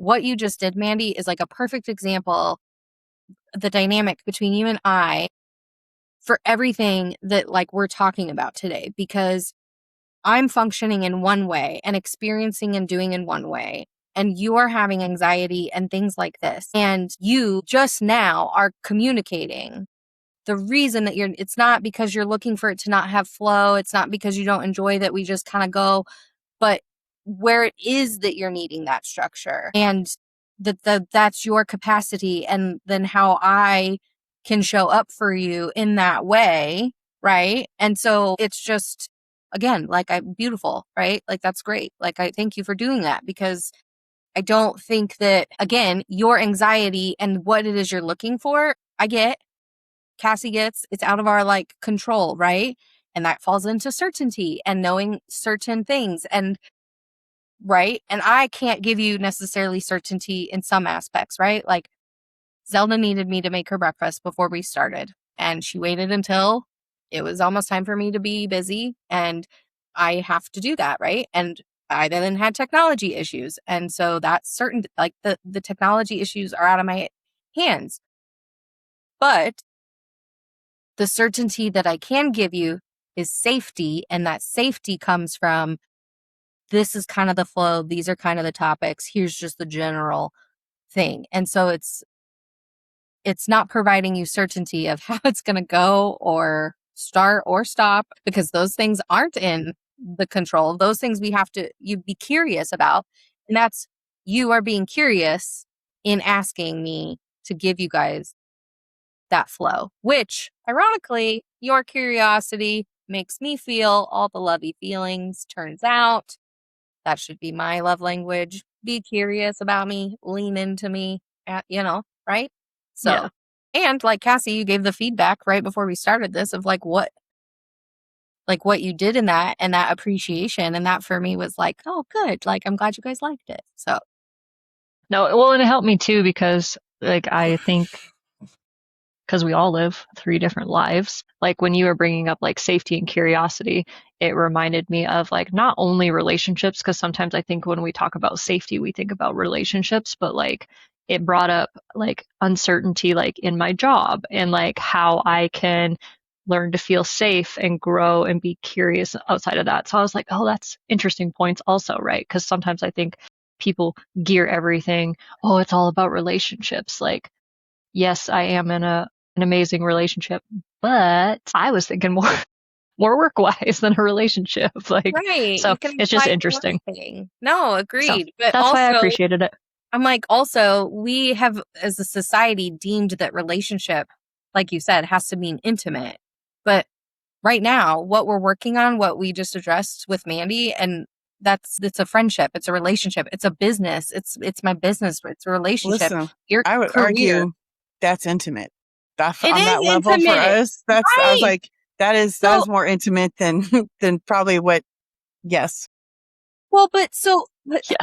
what you just did, Mandy, is like a perfect example, the dynamic between you and I for everything that like we're talking about today, because I'm functioning in one way and experiencing and doing in one way, and you are having anxiety and things like this. And you just now are communicating the reason that it's not because you're looking for it to not have flow. It's not because you don't enjoy that we just kind of go, but where it is that you're needing that structure, and that's your capacity, and then how I can show up for you in that way, right? And so it's just, again, like, I'm beautiful, right? Like, that's great. Like, I thank you for doing that, because I don't think that, again, your anxiety and what it is you're looking for, I get, Cassie gets, it's out of our like control, right? And that falls into certainty and knowing certain things, and right? And I can't give you necessarily certainty in some aspects, right? Like, Zelda needed me to make her breakfast before we started, and she waited until it was almost time for me to be busy, and I have to do that, right? And I then had technology issues, and so that's certain, like the technology issues are out of my hands. But the certainty that I can give you is safety, and that safety comes from, this is kind of the flow, these are kind of the topics, here's just the general thing. And so it's not providing you certainty of how it's going to go or start or stop, because those things aren't in the control. Those things you'd be curious about. And that's, you are being curious in asking me to give you guys that flow, which ironically, your curiosity makes me feel all the lovey feelings. Turns out that should be my love language. Be curious about me, lean into me, right? So, Yeah. And like Cassie, you gave the feedback right before we started this of like what you did in that, and that appreciation. And that for me was like, oh, good. Like, I'm glad you guys liked it. So. No, well, and it helped me too, because like, I think, because we all live 3 different lives. Like when you were bringing up like safety and curiosity, it reminded me of like not only relationships, because sometimes I think when we talk about safety, we think about relationships, but like it brought up like uncertainty, like in my job, and like how I can learn to feel safe and grow and be curious outside of that. So I was like, oh, that's interesting points also, right? Because sometimes I think people gear everything, oh, it's all about relationships. Like, yes, I am in an amazing relationship, but I was thinking more work wise than a relationship. Like, Right. so You can it's just apply interesting. anything. No, So agreed. But that's why I also, appreciated it. I'm like, also, we have, as a society, deemed that relationship, like you said, has to mean intimate. But right now, what we're working on, what we just addressed with Mandy, and it's a friendship, it's a relationship, it's a business, it's my business, it's a relationship. Listen, Your I would career. argue that's intimate. That's It on is that level for intimate. us. I was Right. like, that is more intimate than probably what. Yes. Well, Yeah.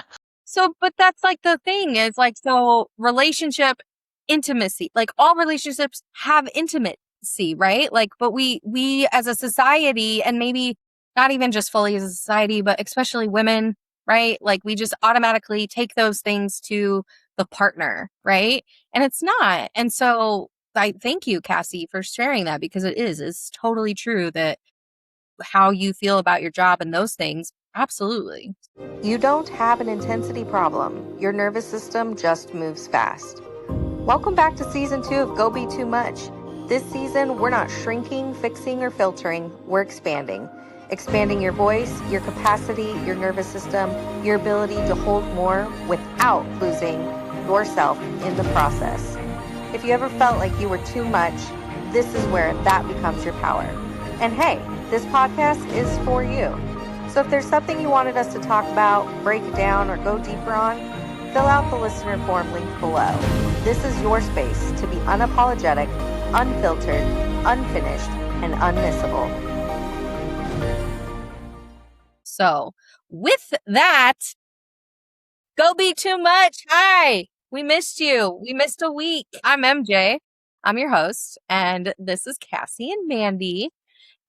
but that's like the thing is like, so relationship intimacy, like all relationships have intimacy, right? Like, but we as a society, and maybe not even just fully as a society, but especially women, right? Like we just automatically take those things to the partner, right? And it's not. And so I thank you, Cassie, for sharing that, because it's totally true that how you feel about your job and those things. Absolutely. You don't have an intensity problem. Your nervous system just moves fast. Welcome back to season 2 of Go Be Too Much. This season, we're not shrinking, fixing, or filtering. We're expanding. Expanding your voice, your capacity, your nervous system, your ability to hold more without losing yourself in the process. If you ever felt like you were too much, this is where that becomes your power. And hey, this podcast is for you. So if there's something you wanted us to talk about, break it down, or go deeper on, fill out the listener form linked below. This is your space to be unapologetic, unfiltered, unfinished, and unmissable. So with that, Go Be Too Much. Hi, we missed you. We missed a week. I'm MJ. I'm your host, and this is Cassie and Mandy.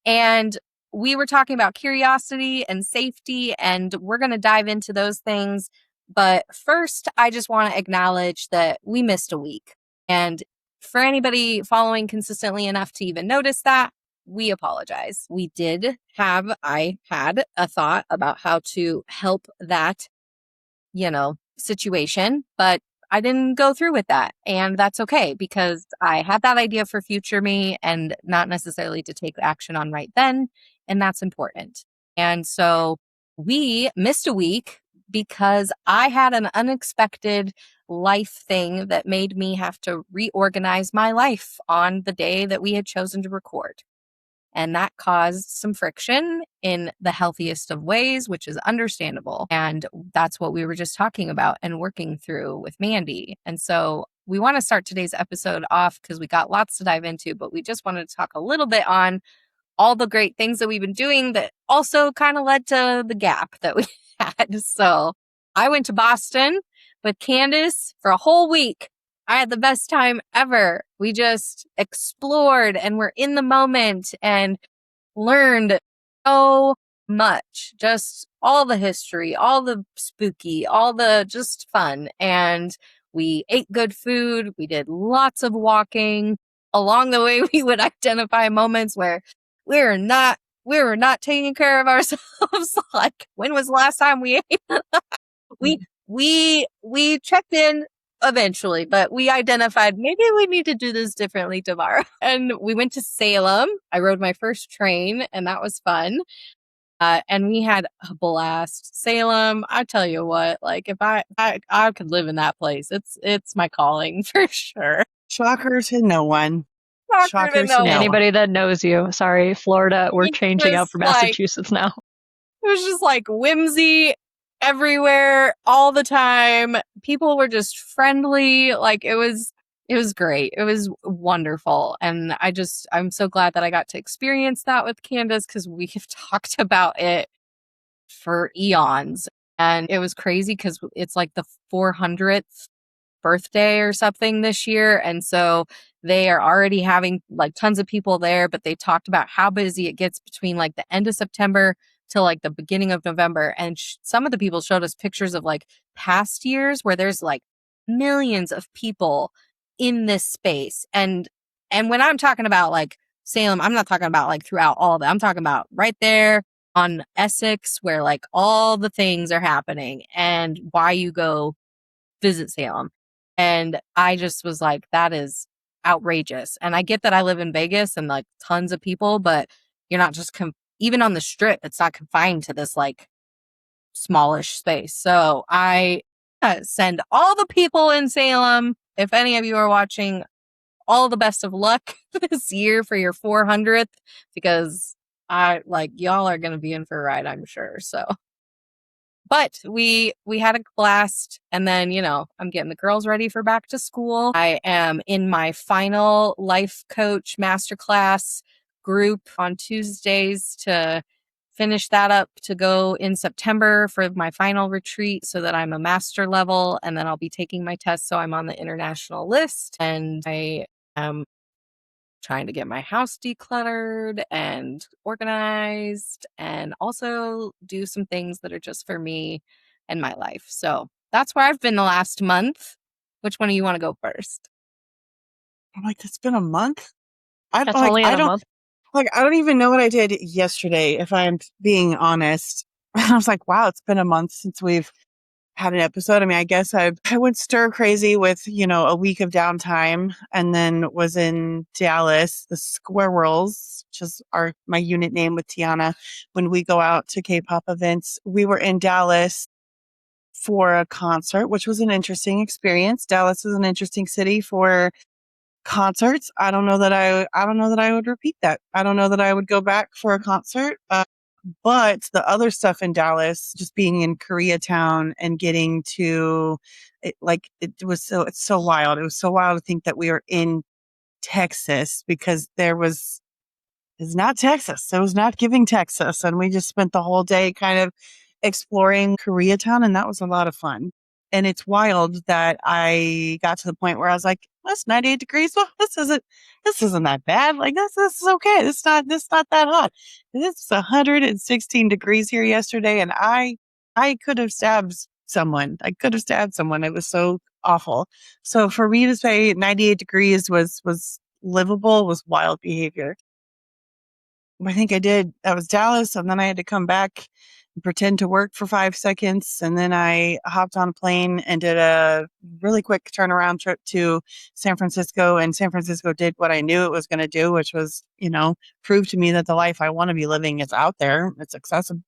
And we were talking about curiosity and safety, and we're going to dive into those things But first, I just want to acknowledge that we missed a week. And for anybody following consistently enough to even notice that, we apologize. I had a thought about how to help that, situation, but I didn't go through with that. And that's okay because I had that idea for future me and not necessarily to take action on right then. And that's important. And so we missed a week because I had an unexpected life thing that made me have to reorganize my life on the day that we had chosen to record. And that caused some friction in the healthiest of ways, which is understandable. And that's what we were just talking about and working through with Mandy. And so we want to start today's episode off because we got lots to dive into, but we just wanted to talk a little bit on all the great things that we've been doing that also kind of led to the gap that we had. So I went to Boston with Candace for a whole week. I had the best time ever. We just explored and were in the moment and learned so much. Just all the history, all the spooky, all the just fun. And we ate good food. We did lots of walking. Along the way, we would identify moments where we were not taking care of ourselves. Like, when was the last time we ate? We checked in eventually, but we identified maybe we need to do this differently tomorrow. And we went to Salem. I rode my first train and that was fun. And we had a blast. Salem, I tell you what, like if I could live in that place, it's my calling for sure. Shocker to no one. Shocker to no one. Anybody that knows you. Sorry, Florida, we're It changing was out for Massachusetts now. It was just like whimsy everywhere all the time. People were just friendly. Like it was great. It was wonderful. And I'm so glad that I got to experience that with Candace because we have talked about it for eons. And it was crazy because it's like the 400th birthday or something this year. And so they are already having like tons of people there, but they talked about how busy it gets between like the end of September till like the beginning of November. And some of the people showed us pictures of like past years where there's like millions of people in this space. And when I'm talking about like Salem, I'm not talking about like throughout all of it. I'm talking about right there on Essex where like all the things are happening and why you go visit Salem. And I just was like, that is outrageous. And I get that I live in Vegas and like tons of people, but you're not just even on the strip, it's not confined to this like smallish space. So I send all the people in Salem, if any of you are watching, all the best of luck this year for your 400th because y'all are going to be in for a ride, I'm sure. So but we had a blast. And then, I'm getting the girls ready for back to school. I am in my final life coach masterclass group on Tuesdays to finish that up to go in September for my final retreat so that I'm a master level. And then I'll be taking my test. So I'm on the international list and I am trying to get my house decluttered and organized and also do some things that are just for me and my life. So that's where I've been the last month. Which one do you want to go first? I'm like, it's been a month? That's only in a month. Like, I don't even know what I did yesterday, if I'm being honest. I was like, wow, it's been a month since we've had an episode. I mean, I guess I went stir crazy with, a week of downtime and then was in Dallas, the Squirrels, which is my unit name with Tiana. When we go out to K-pop events, we were in Dallas for a concert, which was an interesting experience. Dallas is an interesting city for concerts. I don't know that I would repeat that. I don't know that I would go back for a concert. But the other stuff in Dallas, just being in Koreatown and getting to it, it's so wild. It was so wild to think that we were in Texas because it's not Texas. It was not giving Texas. And we just spent the whole day kind of exploring Koreatown. And that was a lot of fun. And it's wild that I got to the point where I was like, that's 98 degrees. Well, this isn't that bad. Like this is okay. This not that hot. It's 116 degrees here yesterday. And I could have stabbed someone. I could have stabbed someone. It was so awful. So for me to say 98 degrees was livable was wild behavior. I think I did. That was Dallas, and then I had to come back and pretend to work for 5 seconds, and then I hopped on a plane and did a really quick turnaround trip to San Francisco. And San Francisco did what I knew it was going to do, which was, prove to me that the life I want to be living is out there. It's accessible.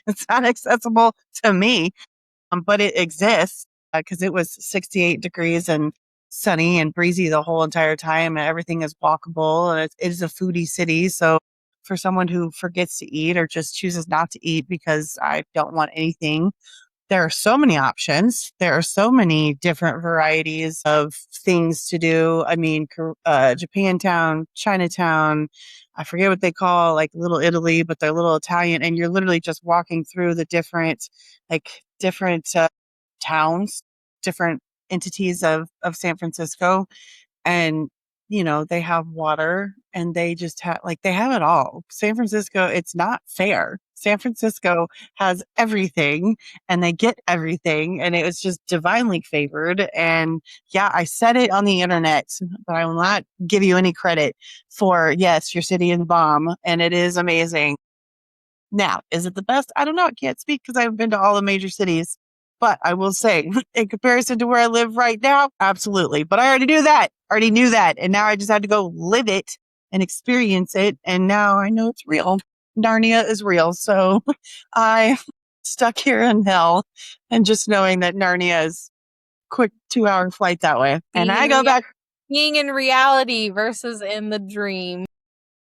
It's not accessible to me, but it exists because it was 68 degrees and sunny and breezy the whole entire time. And everything is walkable, and it is a foodie city. So for someone who forgets to eat or just chooses not to eat because I don't want anything, there are so many options. There are so many different varieties of things to do. I mean, Japantown, Chinatown, I forget what they call like Little Italy, but they're little Italian. And you're literally just walking through the different towns, different entities of San Francisco. And, they have water and they just have they have it all. San Francisco, it's not fair. San Francisco has everything and they get everything, and it was just divinely favored. And yeah, I said it on the internet, but I will not give you any credit for, yes, your city is bomb and it is amazing. Now, is it the best? I don't know. I can't speak because I haven't been to all the major cities. But I will say, in comparison to where I live right now, absolutely. But I already knew that. Already knew that. And now I just had to go live it and experience it. And now I know it's real. Narnia is real. So I stuck here in hell, and just knowing that Narnia is quick 2-hour flight that way. And I go back. Being in reality versus in the dream.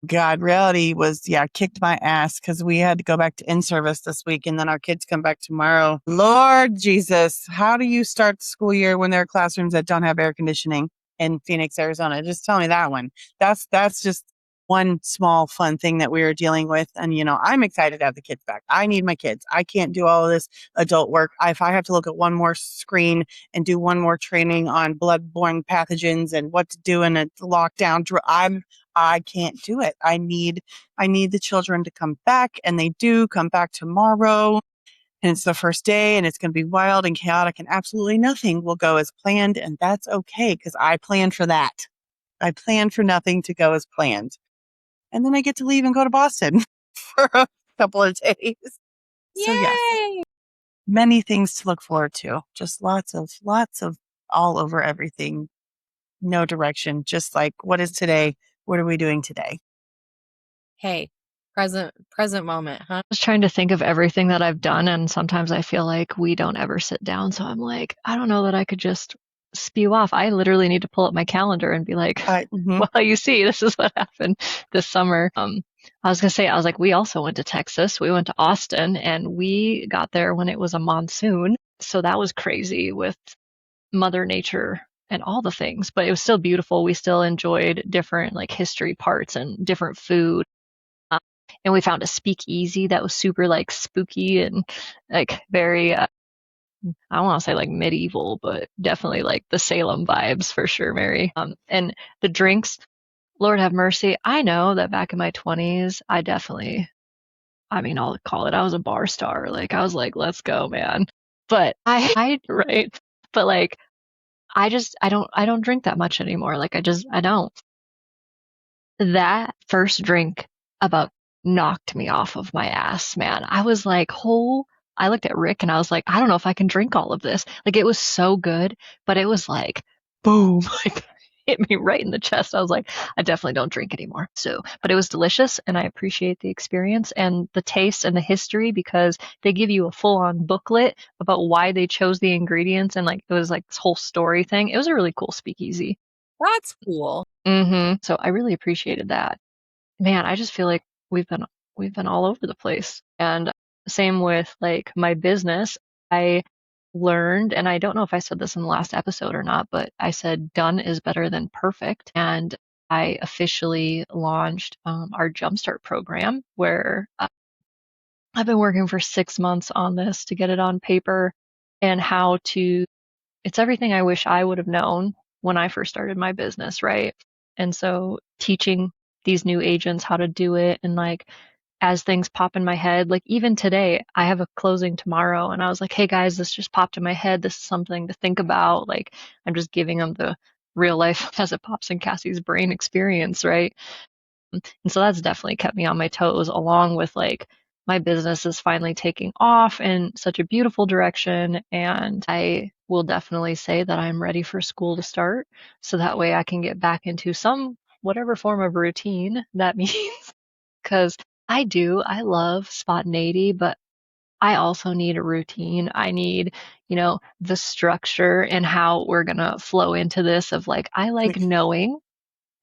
God, reality was, kicked my ass because we had to go back to in-service this week, and then our kids come back tomorrow. Lord Jesus, how do you start the school year when there are classrooms that don't have air conditioning in Phoenix, Arizona? Just tell me that one. That's just one small fun thing that we were dealing with. And, I'm excited to have the kids back. I need my kids. I can't do all of this adult work. If I have to look at one more screen and do one more training on bloodborne pathogens and what to do in a lockdown, I can't do it. I need the children to come back, and they do come back tomorrow. And it's the first day, and it's going to be wild and chaotic, and absolutely nothing will go as planned. And that's okay, because I planned for that. I planned for nothing to go as planned. And then I get to leave and go to Boston for a couple of days. So yes, many things to look forward to. Just lots of all over everything. No direction. Just like, what is today? What are we doing today? Hey, present moment, huh? I was trying to think of everything that I've done, and sometimes I feel like we don't ever sit down. So I'm like, I don't know that I could just spew off. I literally need to pull up my calendar and be like, well, you see, this is what happened this summer. I was going to say, I was like, we also went to Texas. We went to Austin, and we got there when it was a monsoon. So that was crazy with Mother Nature and all the things, but it was still beautiful. We still enjoyed different like history parts and different food. And we found a speakeasy that was super like spooky and like very, I don't want to say like medieval, but definitely like the Salem vibes for sure, Mary. And the drinks, Lord have mercy. I know that back in my 20s, I'll call it, I was a bar star. Like I was like, let's go, man. But right. But like, I don't drink that much anymore. Like I don't. That first drink about knocked me off of my ass, man. I was like, I looked at Rick and I was like, I don't know if I can drink all of this. Like it was so good, but it was like, boom, like hit me right in the chest. I was like, I definitely don't drink anymore. So, but it was delicious, and I appreciate the experience and the taste and the history, because they give you a full on booklet about why they chose the ingredients, and like it was like this whole story thing. It was a really cool speakeasy. That's cool. So I really appreciated that. Man, I just feel like we've been all over the place. And same with like my business. I learned, and I don't know if I said this in the last episode or not, but I said done is better than perfect. And I officially launched our Jumpstart program, where I've been working for 6 months on this to get it on paper, and it's everything I wish I would have known when I first started my business, right? And so teaching these new agents how to do it, and like as things pop in my head, like even today, I have a closing tomorrow, and I was like, hey guys, this just popped in my head. This is something to think about. Like, I'm just giving them the real life as it pops in Cassie's brain experience, right? And so that's definitely kept me on my toes, along with like my business is finally taking off in such a beautiful direction. And I will definitely say that I'm ready for school to start. So that way I can get back into some whatever form of routine that means. Because I love spontaneity, but I also need a routine. I need, the structure and how we're going to flow into this of like, I like knowing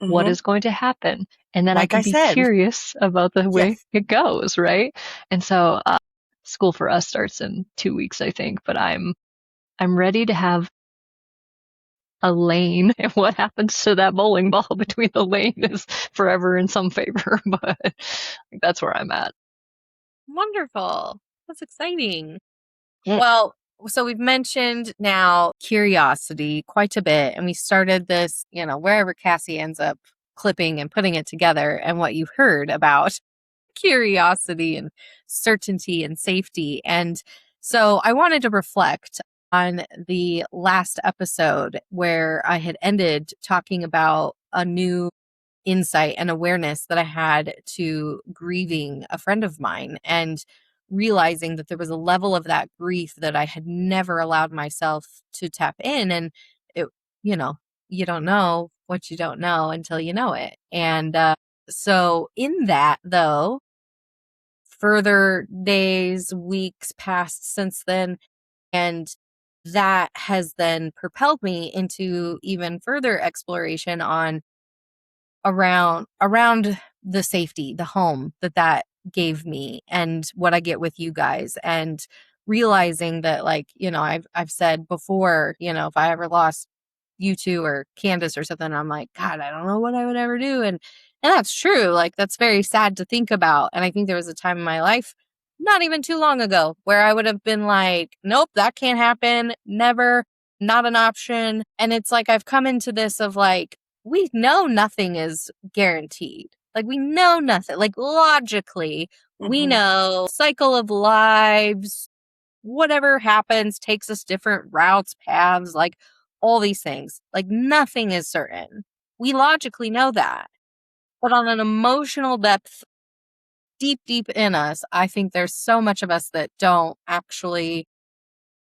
what Hmm. is going to happen. And then I Like can I be said, curious about the way yes. it goes, right? And so school for us starts in 2 weeks, I think, but I'm ready to have a lane. And what happens to that bowling ball between the lane is forever in some favor, but that's where I'm at. Wonderful. That's exciting. Mm. Well, so we've mentioned now curiosity quite a bit, and we started this, wherever Cassie ends up clipping and putting it together, and what you heard about curiosity and certainty and safety. And so I wanted to reflect on the last episode where I had ended talking about a new insight and awareness that I had to grieving a friend of mine, and realizing that there was a level of that grief that I had never allowed myself to tap in. And it, you know, you don't know what you don't know until you know it. And so, in that, though, further days, weeks passed since then, and that has then propelled me into even further exploration on around the safety, the home that gave me, and what I get with you guys, and realizing that, like, I've said before, if I ever lost you two or Candace or something, I'm like, God, I don't know what I would ever do. And that's true. Like, that's very sad to think about. And I think there was a time in my life, not even too long ago, where I would have been like, nope, that can't happen. Never, not an option. And it's like I've come into this of like, we know nothing is guaranteed. Like, we know nothing. Like, logically, we Hmm. know cycle of lives, whatever happens takes us different routes, paths, like all these things. Like, nothing is certain. We logically know that. But on an emotional depth, deep, deep in us, I think there's so much of us that don't actually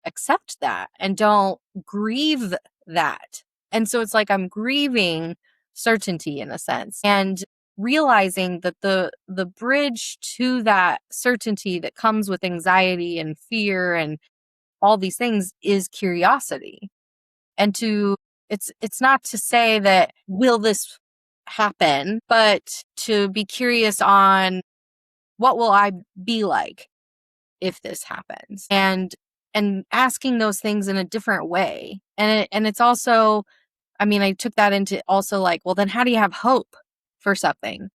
accept that and don't grieve that. And so it's like I'm grieving certainty in a sense, and realizing that the bridge to that certainty that comes with anxiety and fear and all these things is curiosity. And it's not to say that will this happen, but to be curious on what will I be like if this happens, and asking those things in a different way. And it's also, I mean, I took that into also like, well, then how do you have hope for something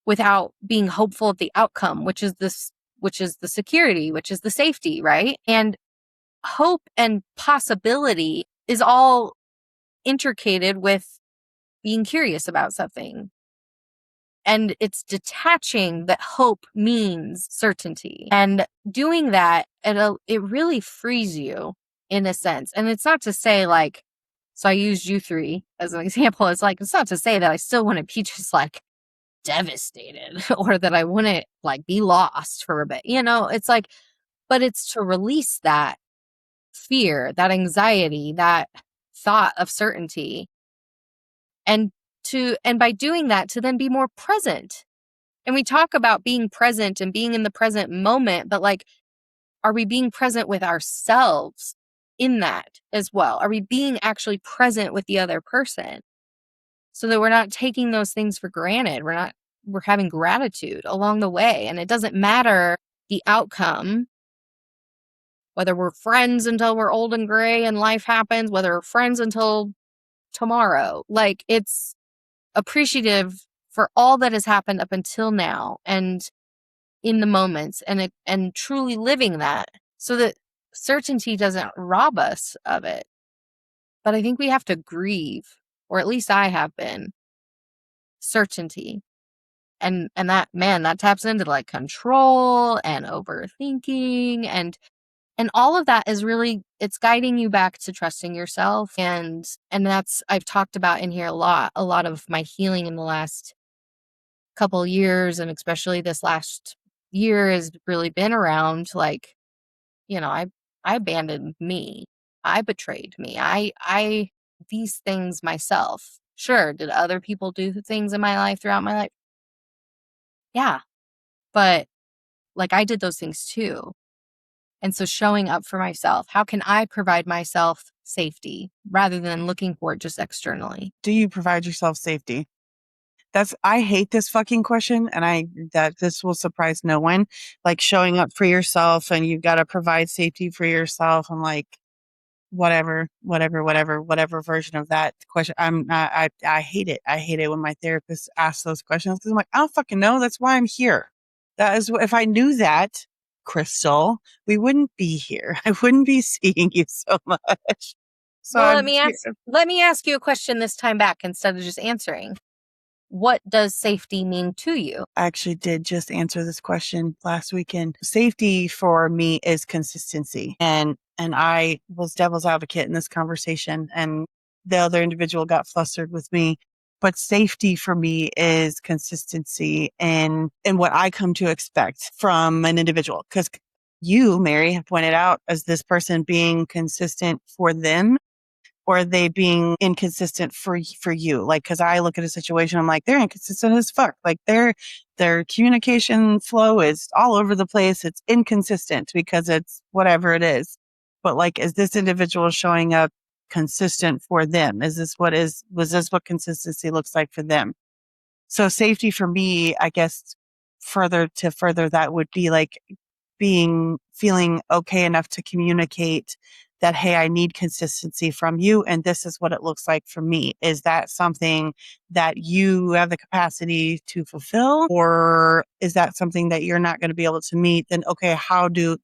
without being hopeful of the outcome, which is the security, which is the safety, right? And hope and possibility is all intricated with being curious about something. And it's detaching that hope means certainty. And doing that, it really frees you in a sense. And it's not to say like, so I used you three as an example. It's like, it's not to say that I still wouldn't be just like devastated or that I wouldn't like be lost for a bit. It's like, but it's to release that fear, that anxiety, that thought of certainty, and and by doing that, to then be more present. And we talk about being present and being in the present moment, but like, are we being present with ourselves in that as well? Are we being actually present with the other person so that we're not taking those things for granted? We're having gratitude along the way. And it doesn't matter the outcome, whether we're friends until we're old and gray and life happens, whether we're friends until tomorrow. Like, it's appreciative for all that has happened up until now, and in the moments, and truly living that, so that certainty doesn't rob us of it. But I think we have to grieve, or at least I have been, certainty, and that, man, that taps into like control and overthinking, and all of that is really, it's guiding you back to trusting yourself. And that's, I've talked about in here a lot of my healing in the last couple years, and especially this last year has really been around like, I abandoned me. I betrayed me. I these things myself. Sure, did other people do things in my life throughout my life? Yeah, but like I did those things too. And so showing up for myself, how can I provide myself safety rather than looking for it just externally? Do you provide yourself safety? I hate this fucking question, and that this will surprise no one. Like showing up for yourself and you've got to provide safety for yourself. I'm like, whatever version of that question. I hate it. I hate it when my therapist asks those questions because I'm like, I don't fucking know. That's why I'm here. That is, if I knew that, Crystal, we wouldn't be here. I wouldn't be seeing you so much. So Well, I'm here. let me ask you a question this time back instead of just answering. What does safety mean to you? I actually did just answer this question last weekend. Safety for me is consistency. And I was devil's advocate in this conversation, and the other individual got flustered with me. But safety for me is consistency and what I come to expect from an individual. Because you, Mary, have pointed out as this person being consistent for them, or are they being inconsistent for you? Like, because I look at a situation, I'm like, they're inconsistent as fuck. Like their communication flow is all over the place. It's inconsistent because it's whatever it is. But like, is this individual showing up consistent for them? Was this what consistency looks like for them? So safety for me, I guess, further that would be like feeling okay enough to communicate that, hey, I need consistency from you, and this is what it looks like for me. Is that something that you have the capacity to fulfill, or is that something that you're not going to be able to meet? Then okay, how do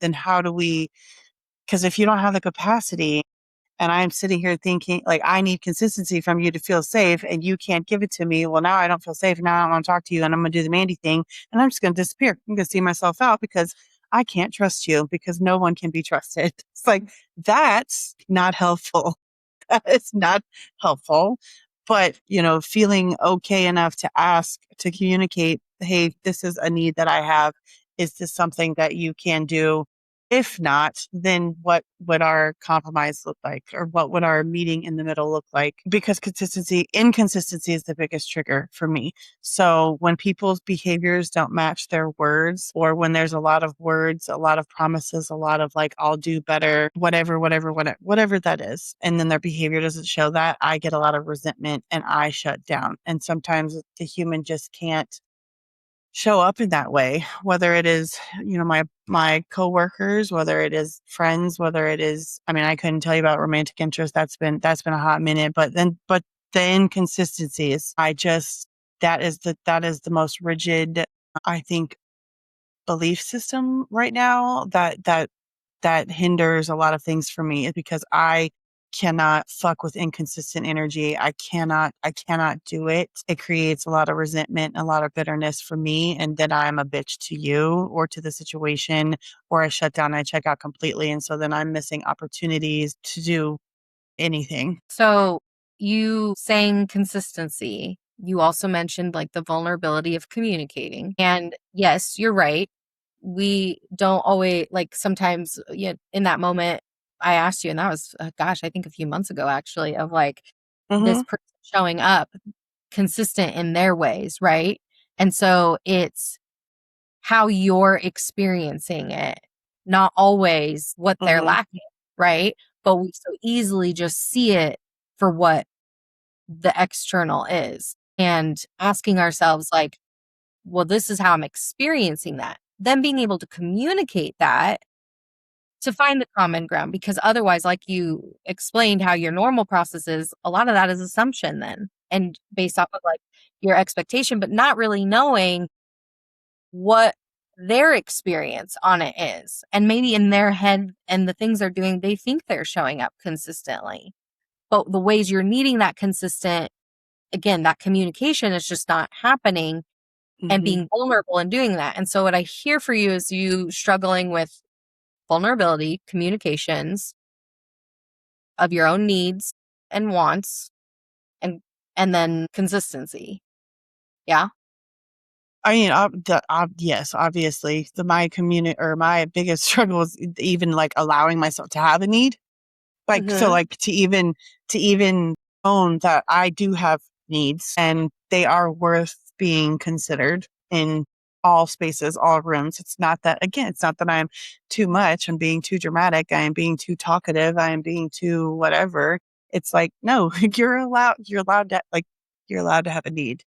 we, because if you don't have the capacity, and I'm sitting here thinking, like, I need consistency from you to feel safe, and you can't give it to me. Well, now I don't feel safe. Now I don't want to talk to you, and I'm going to do the Mandy thing, and I'm just going to disappear. I'm going to see myself out because I can't trust you, because no one can be trusted. It's like, that's not helpful. That is not helpful. But, feeling okay enough to ask, to communicate, hey, this is a need that I have. Is this something that you can do? If not, then what would our compromise look like? Or what would our meeting in the middle look like? Because inconsistency is the biggest trigger for me. So when people's behaviors don't match their words, or when there's a lot of words, a lot of promises, a lot of like, I'll do better, whatever that is, and then their behavior doesn't show that, I get a lot of resentment and I shut down. And sometimes the human just can't show up in that way, whether it is, my coworkers, whether it is friends, whether it is, I mean, I couldn't tell you about romantic interest. That's been a hot minute, but the inconsistencies, that is the most rigid, I think, belief system right now that hinders a lot of things for me, is because I cannot fuck with inconsistent energy. I cannot do it. It creates a lot of resentment, a lot of bitterness for me. And then I'm a bitch to you or to the situation, or I shut down, I check out completely. And so then I'm missing opportunities to do anything. So you saying consistency, you also mentioned like the vulnerability of communicating. And yes, you're right. We don't always, like, sometimes, in that moment, I asked you, and that was, gosh, I think a few months ago, actually, of like Mm-hmm. this person showing up consistent in their ways, right? And so it's how you're experiencing it, not always what they're Mm-hmm. lacking, right? But we so easily just see it for what the external is, and asking ourselves, like, well, this is how I'm experiencing that. Then being able to communicate that to find the common ground, because otherwise, like you explained how your normal process is, a lot of that is assumption then, and based off of like your expectation, but not really knowing what their experience on it is. And maybe in their head and the things they're doing, they think they're showing up consistently. But the ways you're needing that consistent, again, that communication is just not happening. and being vulnerable and doing that. And so what I hear for you is you struggling with vulnerability, communications of your own needs and wants, and then consistency. Yeah. I mean, yes, obviously, my community or my biggest struggle is even like allowing myself to have a need. Like, so Mhm. like to even own that I do have needs and they are worth being considered in all spaces, all rooms. It's not that, again, it's not that I'm too much. I'm being too dramatic. I am being too talkative. I am being too whatever. It's like, no, you're allowed to have a need.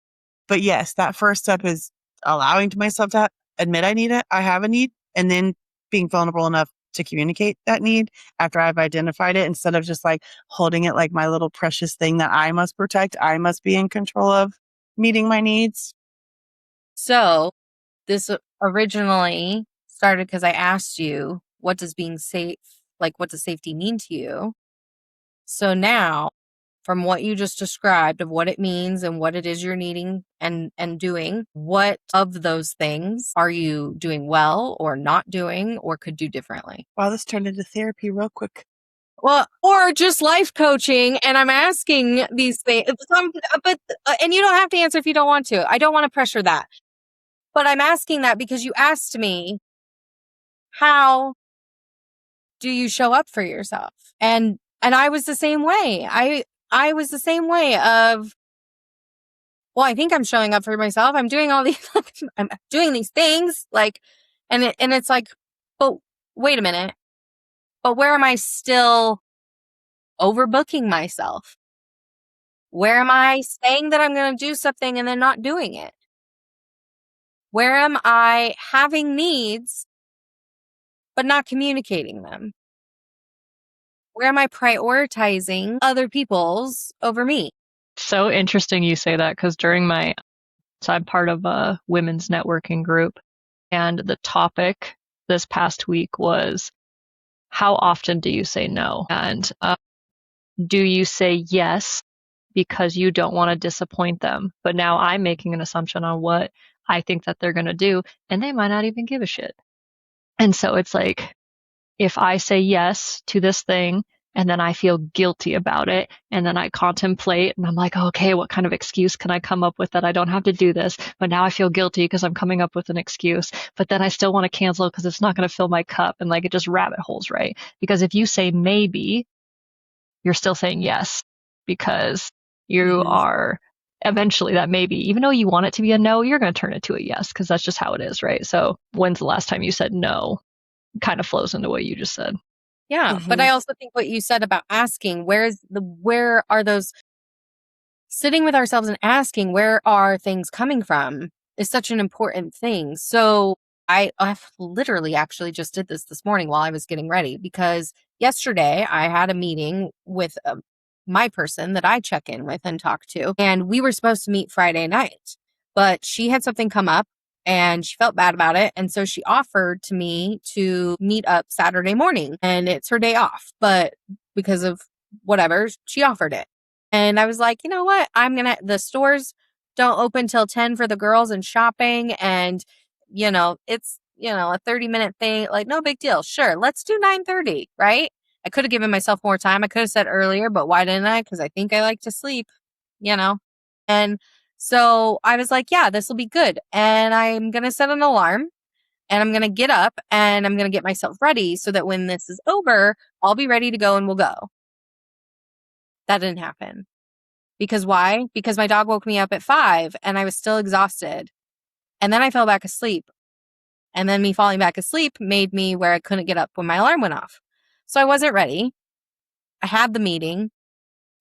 But yes, that first step is allowing to myself to admit I need it. I have a need, and then being vulnerable enough to communicate that need after I've identified it instead of just like holding it like my little precious thing that I must protect. I must be in control of meeting my needs. So this originally started because I asked you, what does being safe, like what does safety mean to you? So now, from what you just described of what it means and what it is you're needing and doing, what of those things are you doing well or not doing or could do differently? Wow, this turned into therapy real quick. Well, or just life coaching, and I'm asking these things, but and you don't have to answer if you don't want to. I don't want to pressure that. But I'm asking that because you asked me, how do you show up for yourself? And I was the same way. I was the same way of, well, I think I'm showing up for myself. I'm doing all these I'm doing these things like, and it's like, but wait a minute. But where am I still overbooking myself? Where am I saying that I'm going to do something and then not doing it? Where am I having needs but not communicating them? Where am I prioritizing other people's over me? So interesting you say that because so I'm part of a women's networking group, and the topic this past week was, how often do you say no? And do you say yes because you don't want to disappoint them? But now I'm making an assumption on what I think that they're going to do, and they might not even give a shit. And so it's like, if I say yes to this thing and then I feel guilty about it and then I contemplate and I'm like, okay, what kind of excuse can I come up with that I don't have to do this? But now I feel guilty because I'm coming up with an excuse, but then I still want to cancel because it's not going to fill my cup, and like it just rabbit holes, right? Because if you say maybe, you're still saying yes because you are eventually that maybe, even though you want it to be a no, you're going to turn it to a yes because that's just how it is, right? So when's the last time you said no? Kind of flows into what you just said. Yeah. But I also think what you said about asking, where are those sitting with ourselves and asking, where are things coming from is such an important thing. So I've literally actually just did this morning while I was getting ready, because yesterday I had a meeting with my person that I check in with and talk to, and we were supposed to meet Friday night, but she had something come up and she felt bad about it. And so she offered to me to meet up Saturday morning, and it's her day off, but because of whatever, she offered it. And I was like, you know what? The stores don't open till 10 for the girls and shopping. And, it's, a 30-minute thing. Like, no big deal. Sure. Let's do 9:30, right? I could have given myself more time. I could have said earlier, but why didn't I? Because I think I like to sleep, you know? And so I was like, yeah, this will be good. And I'm going to set an alarm and I'm going to get up and I'm going to get myself ready so that when this is over, I'll be ready to go and we'll go. That didn't happen. Because why? Because my dog woke me up at 5 and I was still exhausted. And then I fell back asleep. And then me falling back asleep made me where I couldn't get up when my alarm went off. So I wasn't ready. I had the meeting.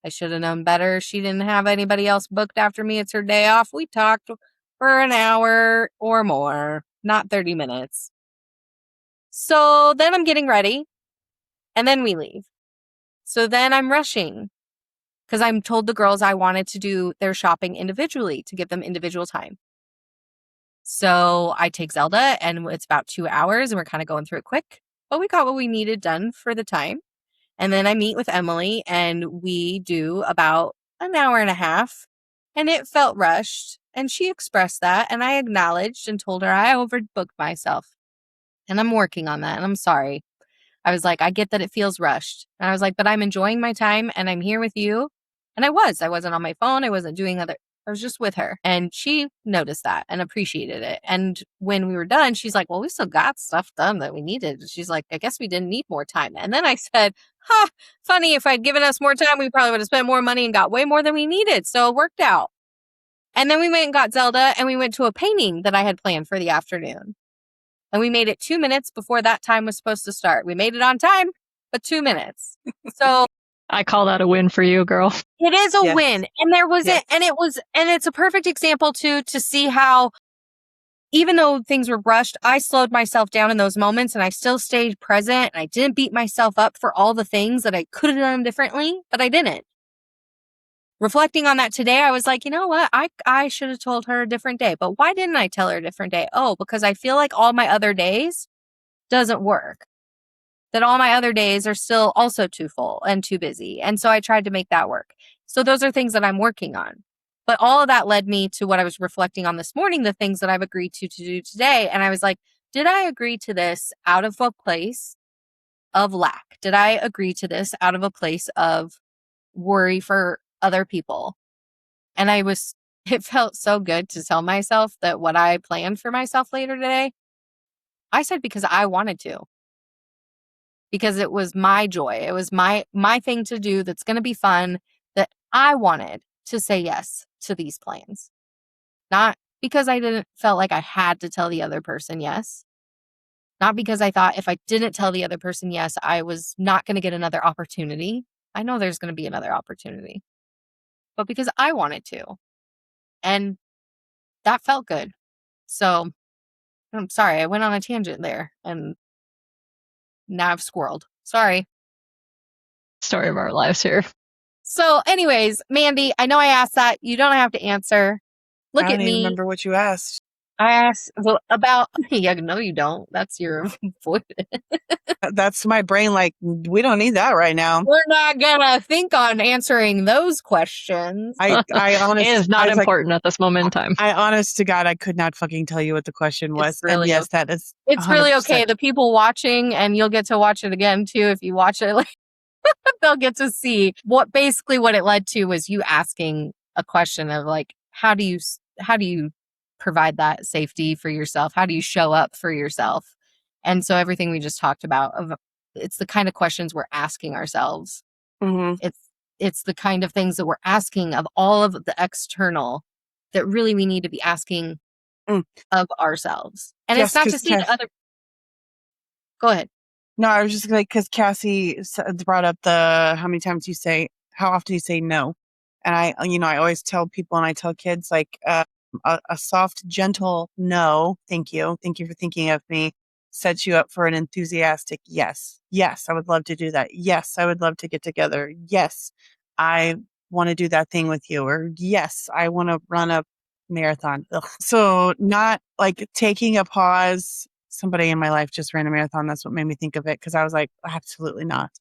I should have known better. She didn't have anybody else booked after me. It's her day off. We talked for an hour or more, not 30 minutes. So then I'm getting ready and then we leave. So then I'm rushing because I'm told the girls I wanted to do their shopping individually to give them individual time. So I take Zelda and it's about 2 hours and we're kind of going through it quick, but we got what we needed done for the time. And then I meet with Emily and we do about an hour and a half and it felt rushed. And she expressed that, and I acknowledged and told her I overbooked myself. And I'm working on that, and I'm sorry. I was like, I get that it feels rushed. And I was like, but I'm enjoying my time, and I'm here with you. And I wasn't on my phone. I wasn't doing I was just with her. And she noticed that and appreciated it. And when we were done, she's like, well, we still got stuff done that we needed. She's like, I guess we didn't need more time. And then I said, funny, if I'd given us more time, we probably would have spent more money and got way more than we needed. So it worked out. And then we went and got Zelda, and we went to a painting that I had planned for the afternoon. And we made it 2 minutes before that time was supposed to start. We made it on time, but 2 minutes. So I call that a win for you, girl. it is a win. And there was it. And it's a perfect example too, to see how, even though things were rushed, I slowed myself down in those moments, and I still stayed present, and I didn't beat myself up for all the things that I could have done differently, but I didn't. Reflecting on that today, I was like, you know what? I should have told her a different day. But why didn't I tell her a different day? Oh, because I feel like all my other days doesn't work. That all my other days are still also too full and too busy. And so I tried to make that work. So those are things that I'm working on. But all of that led me to what I was reflecting on this morning, the things that I've agreed to do today. And I was like, did I agree to this out of a place of lack? Did I agree to this out of a place of worry for other people? And it felt so good to tell myself that what I planned for myself later today, I said because I wanted to. Because it was my joy. It was my thing to do that's going to be fun, that I wanted to say yes to these plans. Not because I didn't felt like I had to tell the other person yes. Not because I thought if I didn't tell the other person yes, I was not going to get another opportunity. I know there's going to be another opportunity. But because I wanted to. And that felt good. So I'm sorry, I went on a tangent there, and now I've squirreled. Sorry. Story of our lives here. So anyways, Mandy, I know I asked that. You don't have to answer. Look I at don't even me. remember what you asked. I asked about, yeah, no, you don't. That's your voice. That's my brain. Like, we don't need that right now. We're not gonna think on answering those questions. I honestly, It is not important at this moment in time. I honest to God, I could not fucking tell you what the question was. It's really and yes, that is. It's really 100%. okay. The people watching, and you'll get to watch it again too if you watch it. Like, they'll get to see what it led to was you asking a question of like, how do you provide that safety for yourself? How do you show up for yourself? And so everything we just talked about, it's the kind of questions we're asking ourselves. Mm-hmm. It's the kind of things that we're asking of all of the external that really we need to be asking of ourselves. And Yes, it's not to see the other. Go ahead. No, I was just like, because Cassie brought up how often you say no. And I always tell people, and I tell kids, like, a soft, gentle no, thank you for thinking of me, sets you up for an enthusiastic yes. Yes, I would love to do that. Yes, I would love to get together. Yes, I want to do that thing with you. Or yes, I want to run a marathon. Ugh. So not like taking a pause. Somebody in my life just ran a marathon. That's what made me think of it, because I was like, absolutely not.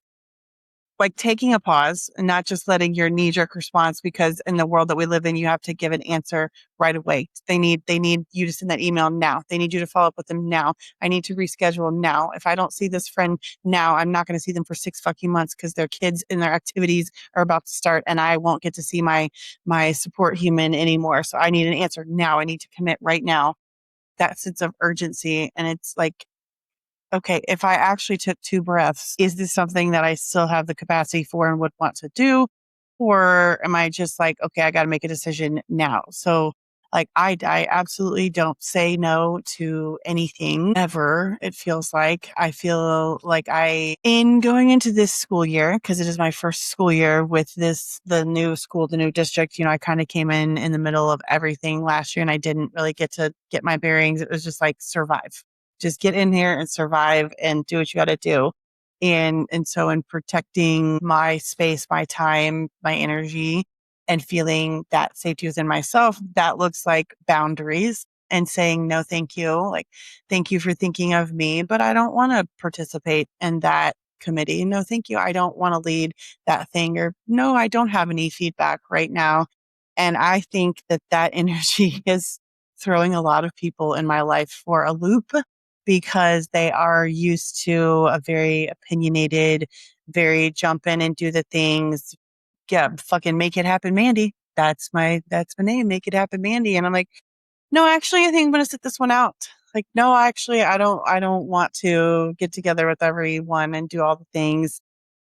Like taking a pause and not just letting your knee-jerk response, because in the world that we live in, you have to give an answer right away. They need you to send that email now. They need you to follow up with them now. I need to reschedule now. If I don't see this friend now, I'm not going to see them for 6 fucking months, because their kids and their activities are about to start, and I won't get to see my support human anymore. So I need an answer now. I need to commit right now. That sense of urgency. And it's like, okay, if I actually took 2 breaths, is this something that I still have the capacity for and would want to do? Or am I just like, okay, I got to make a decision now? So like, I absolutely don't say no to anything ever. It feels like I feel like in going into this school year, because it is my first school year with the new school, the new district, I kind of came in the middle of everything last year, and I didn't really get to get my bearings. It was just like, survive. Just get in here and survive and do what you got to do. And so in protecting my space, my time, my energy, and feeling that safety within myself, that looks like boundaries and saying, no, thank you. Like, thank you for thinking of me, but I don't want to participate in that committee. No, thank you. I don't want to lead that thing. Or no, I don't have any feedback right now. And I think that that energy is throwing a lot of people in my life for a loop because they are used to a very opinionated, very jump in and do the things. Yeah, fucking make it happen, Mandy. That's my name. Make it happen, Mandy. And I'm like, no, actually, I think I'm going to sit this one out. Like, no, actually, I don't want to get together with everyone and do all the things.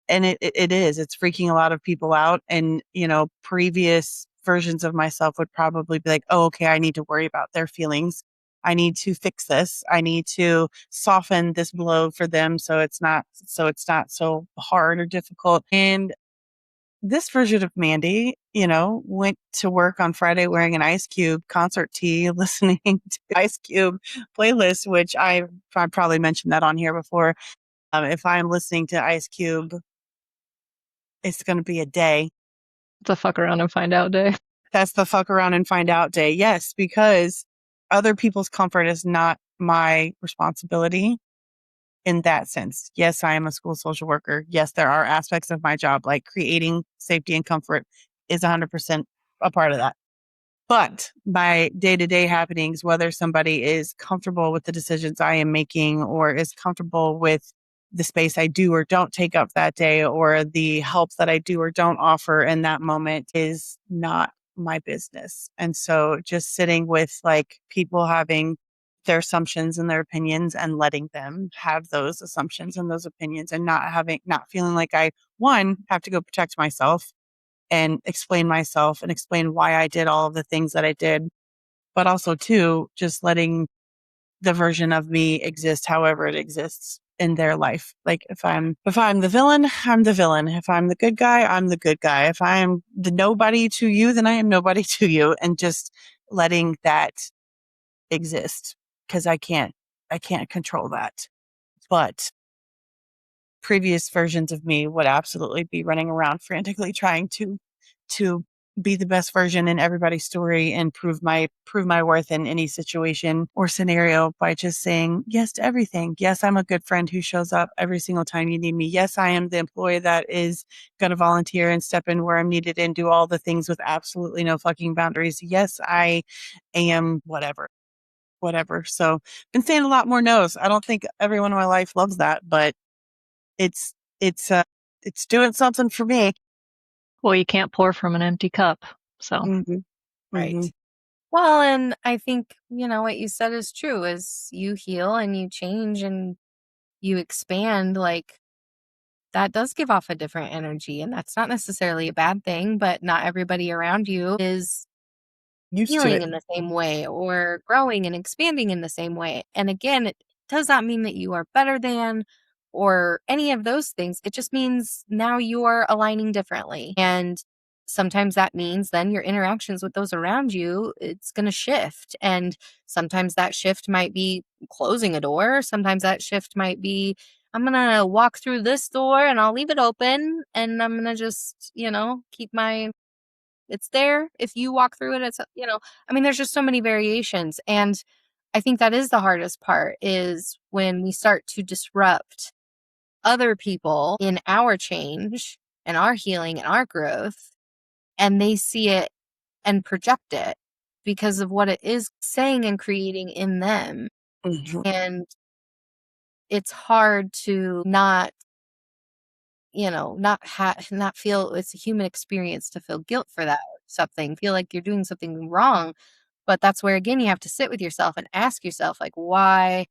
And it is, it's freaking a lot of people out. And, you know, previous versions of myself would probably be like, oh, okay, I need to worry about their feelings. I need to fix this. I need to soften this blow for them. So it's not so hard or difficult. And this version of Mandy, you know, went to work on Friday wearing an Ice Cube concert tee, listening to Ice Cube playlist, which I probably mentioned that on here before. If I'm listening to Ice Cube, it's going to be a day. The fuck around and find out day. That's the fuck around and find out day. Yes, because other people's comfort is not my responsibility in that sense. Yes, I am a school social worker. Yes, there are aspects of my job like creating safety and comfort is 100% a part of that. But my day to day happenings, whether somebody is comfortable with the decisions I am making or is comfortable with the space I do or don't take up that day or the help that I do or don't offer in that moment is not my business. And so just sitting with like people having their assumptions and their opinions and letting them have those assumptions and those opinions and not feeling like I, one, have to go protect myself and explain myself and explain why I did all of the things that I did. But also, too, just letting the version of me exist however it exists in their life. Like if I'm the villain, I'm the villain. If I'm the good guy, I'm the good guy. If I am the nobody to you, then I am nobody to you. And just letting that exist because I can't control that. But previous versions of me would absolutely be running around frantically trying to be the best version in everybody's story and prove my worth in any situation or scenario by just saying yes to everything. Yes, I'm a good friend who shows up every single time you need me. Yes, I am the employee that is going to volunteer and step in where I'm needed and do all the things with absolutely no fucking boundaries. Yes, I am whatever. So been saying a lot more no's. I don't think everyone in my life loves that, but it's it's uh it's doing something for me. Well, you can't pour from an empty cup. So Mm-hmm. Right. Mm-hmm. Well, and I think, you know, what you said is true is you heal and you change and you expand, like that does give off a different energy. And that's not necessarily a bad thing, but not everybody around you is Used to healing it. in the same way or growing and expanding in the same way. And again, it does not mean that you are better than or any of those things. It just means now you are aligning differently. And sometimes that means then your interactions with those around you, it's going to shift. And sometimes that shift might be closing a door. Sometimes that shift might be, I'm going to walk through this door and I'll leave it open and I'm going to just, you know, keep my it's there. If you walk through it, it's, you know, I mean, there's just so many variations. And I think that is the hardest part is when we start to disrupt other people in our change and our healing and our growth, and they see it and project it because of what it is saying and creating in them. Mhm. And it's hard to not, you know, not feel it's a human experience to feel guilt for that or something, feel like you're doing something wrong. But that's where again you have to sit with yourself and ask yourself, like, why,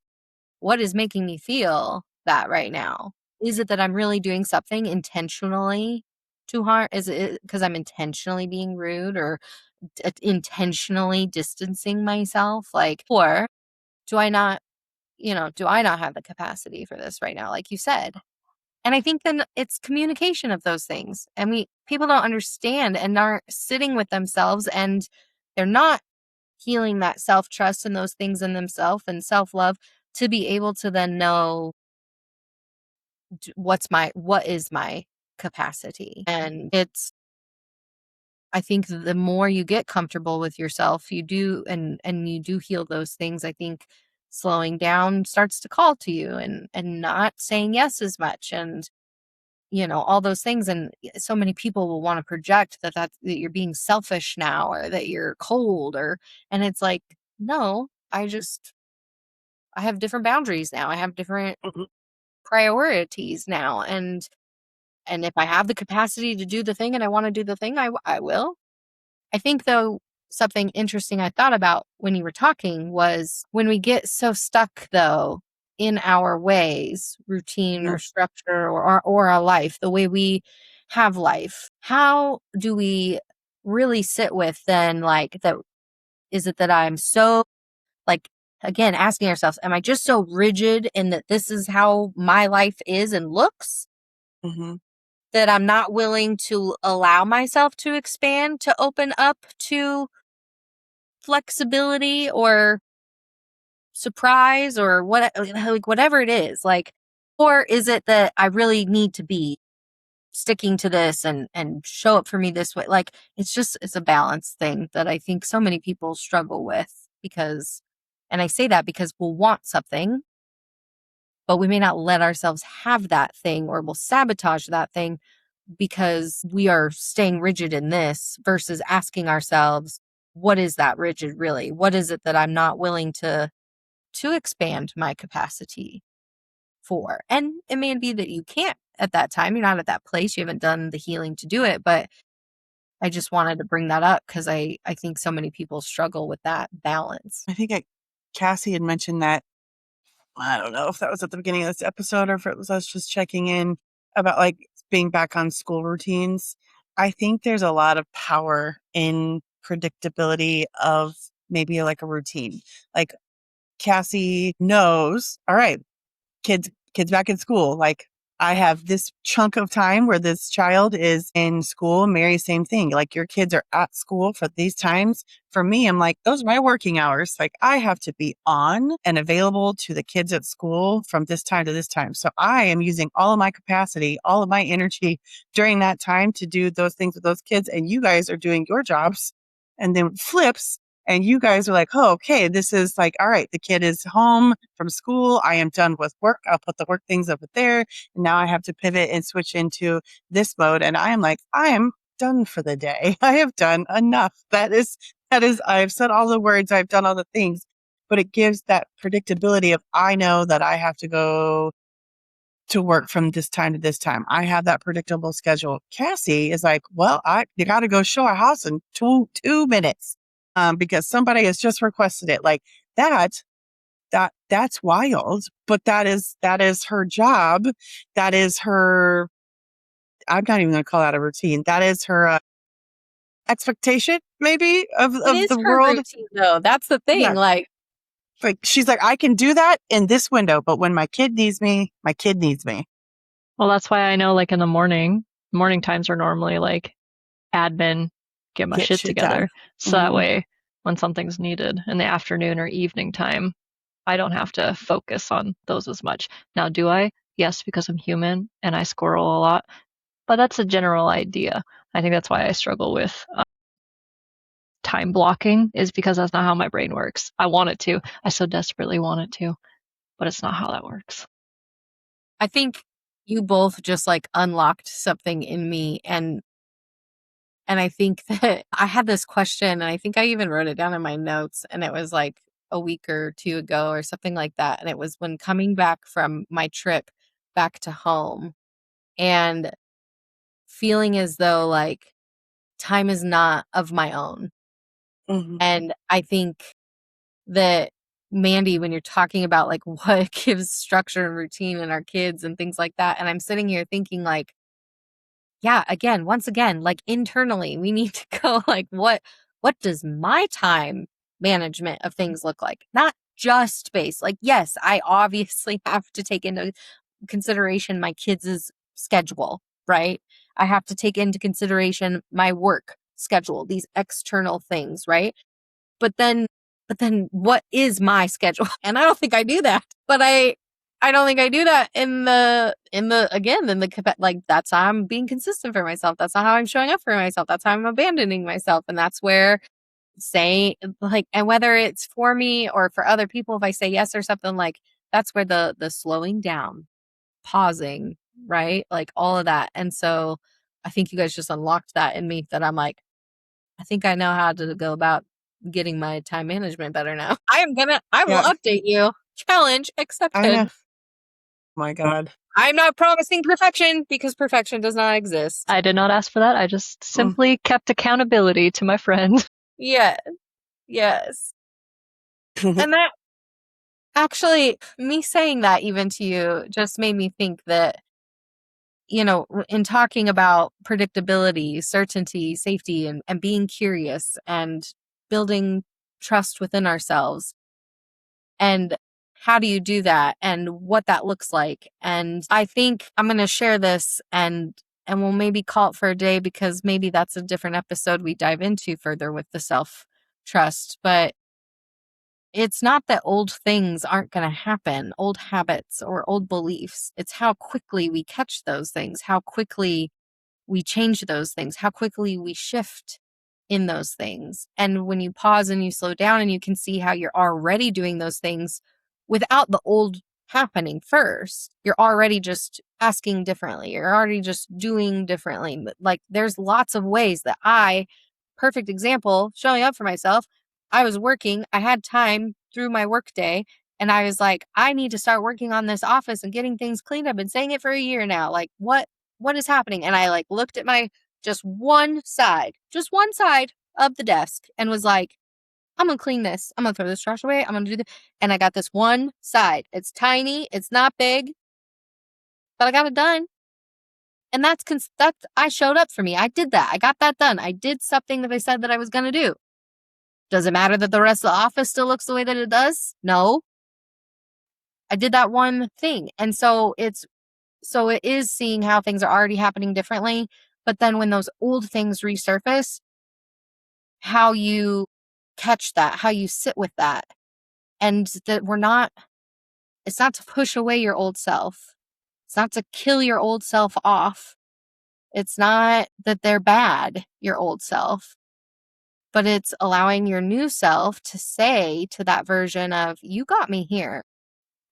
what is making me feel that right now? Is it that I'm really doing something intentionally to harm? Is it because I'm intentionally being rude or intentionally distancing myself? Like, or do I not, you know, do I not have the capacity for this right now? Like you said, and I think then it's communication of those things. I mean, people don't understand and aren't sitting with themselves and they're not healing that self-trust and those things in themselves and self-love to be able to then know what is my capacity. And it's I think the more you get comfortable with yourself, you do and you do heal those things, I think slowing down starts to call to you and not saying yes as much and all those things. And so many people will want to project that you're being selfish now, or that you're cold, and it's like, no, I have different boundaries now. I have different Mhm. priorities now. And if I have the capacity to do the thing and I want to do the thing, I will. I think, though, something interesting I thought about when you were talking was when we get so stuck, though, in our ways, routine Mhm. or structure, or our life, the way we have life, how do we really sit with then, like, that? Is it that I'm so, like, again, asking ourselves, am I just so rigid in that this is how my life is and looks, Mhm. that I'm not willing to allow myself to expand, to open up to flexibility or surprise, or what, like, whatever it is, like, or is it that I really need to be sticking to this and show up for me this way? Like, it's a balance thing that I think so many people struggle with, because, and I say that because we'll want something, but we may not let ourselves have that thing, or we'll sabotage that thing because we are staying rigid in this, versus asking ourselves, what is that rigid really? What is it that I'm not willing to expand my capacity for? And it may be that you can't at that time. You're not at that place. You haven't done the healing to do it. But I just wanted to bring that up because I think so many people struggle with that balance. I think Cassie had mentioned that. I don't know if that was at the beginning of this episode or if it was us just checking in about like being back on school routines. I think there's a lot of power in predictability of maybe like a routine. Like Cassie knows, all right, kids back in school. Like I have this chunk of time where this child is in school. Mary, same thing. Like your kids are at school for these times. For me, I'm like, those are my working hours. Like I have to be on and available to the kids at school from this time to this time. So I am using all of my capacity, all of my energy during that time to do those things with those kids. And you guys are doing your jobs. And then it flips. And you guys are like, oh, okay, this is like, all right, the kid is home from school. I am done with work. I'll put the work things over there. And now I have to pivot and switch into this mode. And I am like, I am done for the day. I have done enough. I've said all the words, I've done all the things, but it gives that predictability of, I know that I have to go to work from this time to this time. I have that predictable schedule. Cassie is like, well, you got to go show a house in 2 minutes, because somebody has just requested it. Like that's wild, but that is her job. That is her. I'm not even going to call that a routine. That is her expectation, maybe It of is the her world. routine, though. That's the thing. Yeah, Like, like she's like, I can do that in this window, but when my kid needs me, my kid needs me. Well, that's why I know, like in the morning times are normally like admin, get my Get shit shit done. together. So that Hmm. way, when something's needed in the afternoon or evening time, I don't have to focus on those as much. Now, do I? Yes, because I'm human and I squirrel a lot, but that's a general idea. I think that's why I struggle with time blocking, is because that's not how my brain works. I want it to. I so desperately want it to, but it's not how that works. I think you both just, like, unlocked something in me, and I think that I had this question, and I think I even wrote it down in my notes, and it was like a week or two ago or something like that. And it was when coming back from my trip back to home and feeling as though, like, time is not of my own. Hmm. And I think that, Mandy, when you're talking about, like, what gives structure and routine in our kids and things like that, and I'm sitting here thinking, like, yeah, again, once again, like, internally, we need to go, like, what does my time management of things look like? Not just space. Like, yes, I obviously have to take into consideration my kids' schedule, right? I have to take into consideration my work schedule, these external things, right? But then what is my schedule? And I don't think I do that. But I don't think I do that like, that's how I'm being consistent for myself. That's not how I'm showing up for myself. That's how I'm abandoning myself. And that's where saying, like, and whether it's for me or for other people, if I say yes or something, like, that's where the slowing down, pausing, right? Like all of that. And so I think you guys just unlocked that in me that I'm like, I think I know how to go about getting my time management better now. I will Yeah, update you. Challenge I accepted. know. My God. I'm not promising perfection because perfection does not exist. I did not ask for that. I just simply kept accountability to my friend. Yeah. Yes. And that actually, me saying that even to you just made me think that, you know, in talking about predictability, certainty, safety, and being curious and building trust within ourselves, and how do you do that and what that looks like. And I think I'm going to share this and we'll maybe call it for a day because maybe that's a different episode we dive into further with the self trust. But it's not that old things aren't going to happen, old habits or old beliefs. It's how quickly we catch those things, how quickly we change those things, how quickly we shift in those things. And when you pause and you slow down and you can see how you're already doing those things without the old happening first, you're already just asking differently. You're already just doing differently. Like there's lots of ways that perfect example, showing up for myself. I was working, I had time through my work day, and I was like, I need to start working on this office and getting things cleaned. I've been saying it for a year now. Like, what is happening? And I like looked at my just one side of the desk and was like, I'm gonna clean this. I'm gonna throw this trash away. I'm gonna do this. And I got this one side. It's tiny, it's not big, but I got it done. And that's I showed up for me. I did that. I got that done. I did something that I said that I was gonna do. Does it matter that the rest of the office still looks the way that it does? No. I did that one thing. And so it is seeing how things are already happening differently. But then when those old things resurface, how you catch that, how you sit with that. And that it's not to push away your old self. It's not to kill your old self off. It's not that they're bad, your old self, but it's allowing your new self to say to that version of, you got me here.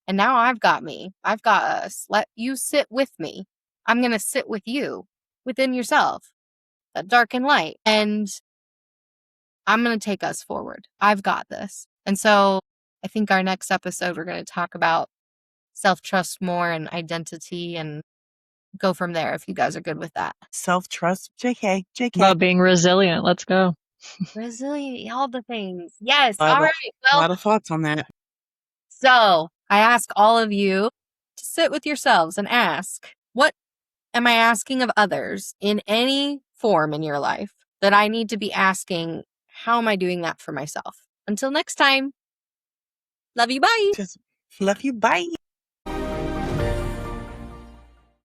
And now I've got me. I've got us. Let you sit with me. I'm going to sit with you within yourself, that dark and light. And I'm going to take us forward. I've got this. And so I think our next episode, we're going to talk about self-trust more and identity and go from there if you guys are good with that. Self-trust. JK. About being resilient. Let's go. Resilient, all the things. Yes. A All right. Well, lot of thoughts on that. so I ask all of you to sit with yourselves and ask, what am I asking of others in any form in your life that I need to be asking? How am I doing that for myself? Until next time, love you. Bye. Just love you. Bye.